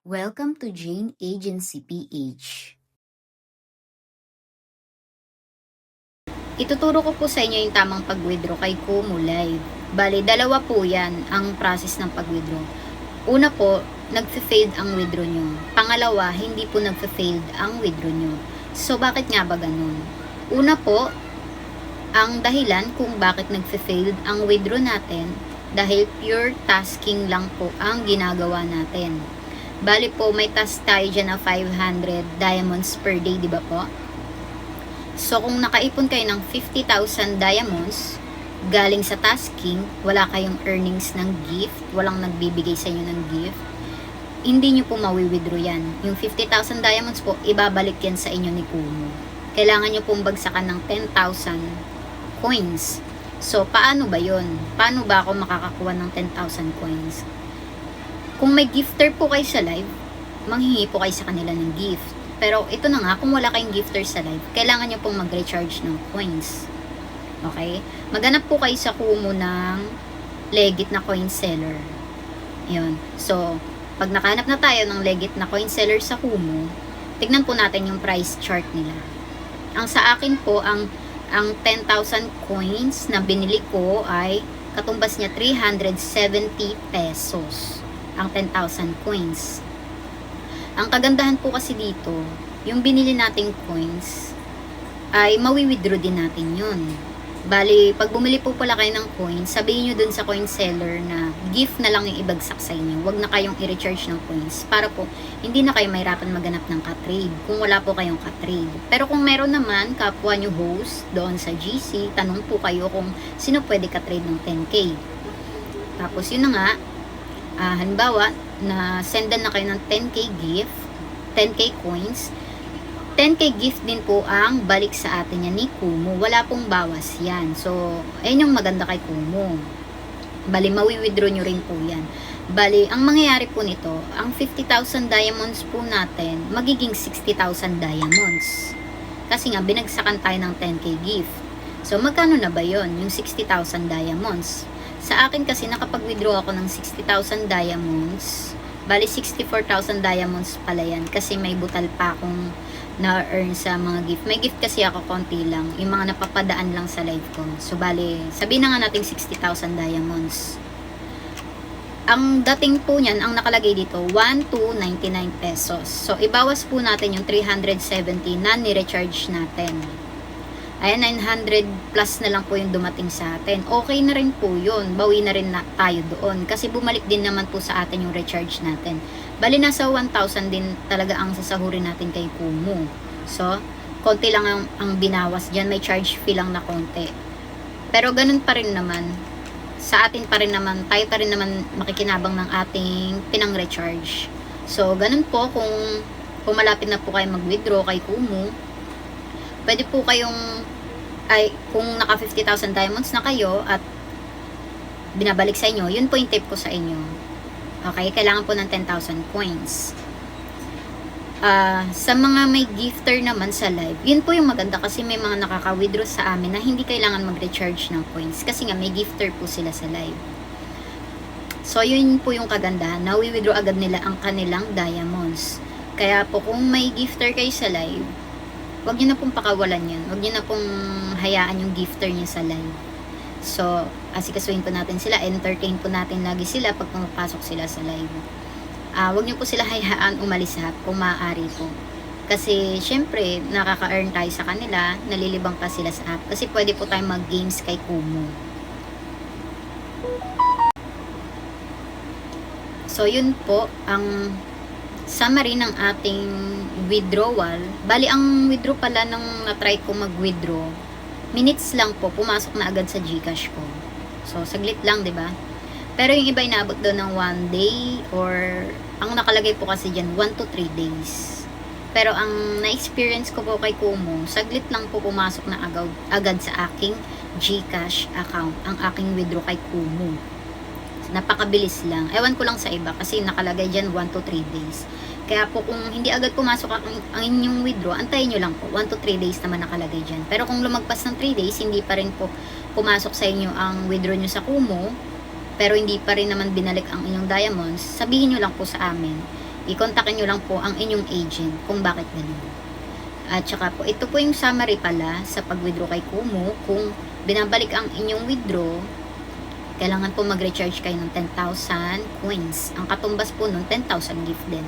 Welcome to Jane Agency PH. Ituturo ko po sa inyo yung tamang pag-withdraw kay Kumu Live. Bale, dalawa po yan ang process ng pag-withdraw. Una po, nagfe-failed ang withdraw nyo. Pangalawa, hindi po nagfe-failed ang withdraw nyo. So, bakit nga ba ganun? Una po, ang dahilan kung bakit nagfe-failed ang withdraw natin dahil pure tasking lang po ang ginagawa natin. Bali po, may task tayo dyan na 500 diamonds per day, di ba po? So, kung nakaipon kayo ng 50,000 diamonds, galing sa tasking, wala kayong earnings ng gift, walang nagbibigay sa inyo ng gift, hindi nyo po mawi-withdraw yan. Yung 50,000 diamonds po, ibabalik yan sa inyo ni Kumu. Kailangan nyo pong bagsakan ng 10,000 coins. So, paano ba yon? Paano ba ako makakakuha ng 10,000 coins? Kung may gifter po kayo sa live, manghingi po kayo sa kanila ng gift. Pero ito na nga, kung wala kayong gifter sa live, kailangan nyo pong mag-recharge ng coins. Okay? Maghanap po kayo sa Kumu ng legit na coin seller. Yun. So, pag nakahanap na tayo ng legit na coin seller sa Kumu, tignan po natin yung price chart nila. Ang sa akin po, ang 10,000 coins na binili ko ay katumbas niya 370 pesos. Ang 10,000 coins. Ang kagandahan po kasi dito, yung binili nating coins, ay mawi-withdraw din natin yun. Bali, pag bumili po pala kayo ng coins, sabihin nyo dun sa coin seller na gift na lang yung ibagsak sa inyo. Huwag na kayong i-recharge ng coins para po hindi na kayo mahirapan maganap ng ka-trade kung wala po kayong ka-trade. Pero kung meron naman, kapwa nyo host doon sa GC, tanong po kayo kung sino pwede ka-trade ng 10K. Tapos yun na nga, halimbawa, na sendan na kayo ng 10K gift, 10K coins, 10K gift din po ang balik sa atin yan ni Kumu. Wala pong bawas yan. So, ayun yung maganda kay Kumu. Bali, mawi-withdraw nyo rin po yan. Bali, ang mangyayari po nito, ang 50,000 diamonds po natin, magiging 60,000 diamonds. Kasi nga, binagsakan tayo ng 10K gift. So, magkano na ba yon yung 60,000 diamonds? Sa akin kasi nakapag-withdraw ako ng 60,000 diamonds. Bali 64,000 diamonds pala yan kasi may butal pa akong na-earn sa mga gift. May gift kasi ako konti lang. Yung mga napapadaan lang sa live ko. So bali, sabihin na nga natin 60,000 diamonds. Ang dating po niyan, ang nakalagay dito, 1,299 pesos. So ibawas po natin yung 370 na ni-recharge natin. Ayan, 900 plus na lang po yung dumating sa atin. Okay na rin po yun. Bawi na rin na tayo doon. Kasi bumalik din naman po sa atin yung recharge natin. Bali, nasa 1,000 din talaga ang sasahurin natin kay Kumu. So, konti lang ang binawas dyan. May charge fee lang na konti. Pero ganun pa rin naman. Sa atin pa rin naman, tayo pa rin naman makikinabang ng ating pinang-recharge. So, ganun po kung malapit na po kayo mag-withdraw kay Kumu, pwede po kayong, kung naka 50,000 diamonds na kayo at binabalik sa inyo, yun po yung tip ko sa inyo. Okay, kailangan po ng 10,000 coins. Sa mga may gifter naman sa live, yun po yung maganda kasi may mga nakaka-withdraw sa amin na hindi kailangan mag-recharge ng coins kasi nga may gifter po sila sa live. So, yun po yung kagandahan. Nawi-withdraw agad nila ang kanilang diamonds. Kaya po, kung may gifter kayo sa live, huwag nyo na pong pakawalan yan. Huwag nyo na pong hayaan yung gifter nyo sa live. So, asikasuhin po natin sila. Entertain po natin lagi sila pag pumapasok sila sa live. Huwag nyo po sila hayaan umalis ha, kung maaari po. Kasi, syempre, nakaka-earn tayo sa kanila. Nalilibang pa sila sa app. Kasi pwede po tayong mag-games kay Kumu. So, yun po ang summary ng ating withdrawal. Bali, ang withdraw pala nung na-try ko mag-withdraw, minutes lang po, pumasok na agad sa GCash ko. So, saglit lang, 'di ba? Pero yung iba inaabot doon ng 1 day or ang nakalagay po kasi diyan 1 to 3 days. Pero ang na-experience ko po kay Kumu, saglit lang po pumasok na agad sa aking GCash account, ang aking withdraw kay Kumu. Napakabilis lang. Ewan ko lang sa iba kasi nakalagay dyan 1 to 3 days. Kaya po kung hindi agad pumasok ang inyong withdraw, antayin nyo lang po. 1 to 3 days naman nakalagay dyan. Pero kung lumagpas ng 3 days, hindi pa rin po pumasok sa inyo ang withdraw nyo sa Kumu, pero hindi pa rin naman binalik ang inyong diamonds, sabihin nyo lang po sa amin. i-kontakin nyo lang po ang inyong agent kung bakit ganun. At saka po, ito po yung summary pala sa pag-withdraw kay Kumu. Kung binabalik ang inyong withdraw, kailangan po mag-recharge kayo ng 10,000 coins. Ang katumbas po nun, 10,000 gift din.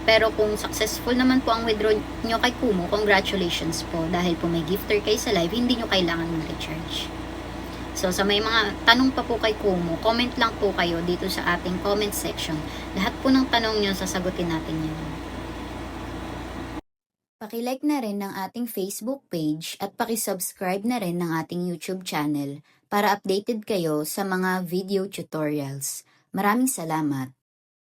Pero kung successful naman po ang withdraw nyo kay Kumu, congratulations po. Dahil po may gifter kayo sa live, hindi nyo kailangan mag-recharge. So, sa may mga tanong pa po kay Kumu, comment lang po kayo dito sa ating comment section. Lahat po ng tanong nyo, sasagutin natin yun. Paki-like na rin ng ating Facebook page at paki-subscribe na rin ng ating YouTube channel para updated kayo sa mga video tutorials. Maraming salamat!